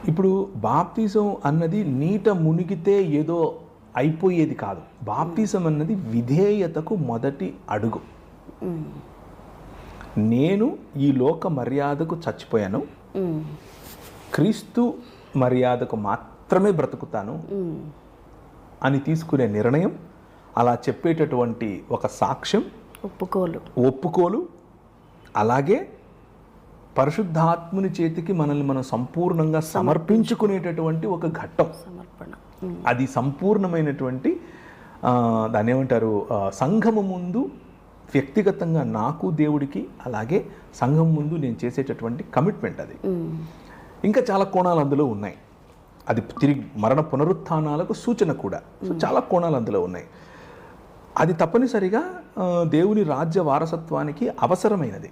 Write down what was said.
ఇప్పుడు బాప్తిజం అన్నది నీట మునిగితే ఏదో అయిపోయేది కాదు. బాప్తిజం అన్నది విధేయతకు మొదటి అడుగు. నేను ఈ లోక మర్యాదకు చచ్చిపోయాను, క్రీస్తు మర్యాదకు మాత్రమే బ్రతుకుతాను అని తీసుకునే నిర్ణయం, అలా చెప్పేటటువంటి ఒక సాక్ష్యం, ఒప్పుకోలు, అలాగే పరిశుద్ధాత్ముని చేతికి మనల్ని మనం సంపూర్ణంగా సమర్పించుకునేటటువంటి ఒక ఘట్టం. అది సంపూర్ణమైనటువంటి దాన్ని ఏమంటారు, సంఘము ముందు వ్యక్తిగతంగా నాకు దేవుడికి, అలాగే సంఘం ముందు నేను చేసేటటువంటి కమిట్మెంట్ అది. ఇంకా చాలా కోణాలు అందులో ఉన్నాయి. అది తిరిగి మరణ పునరుత్థానాలకు సూచన కూడా. సో చాలా కోణాలు అందులో ఉన్నాయి. అది తప్పనిసరిగా దేవుని రాజ్య వారసత్వానికి అవసరమైనది.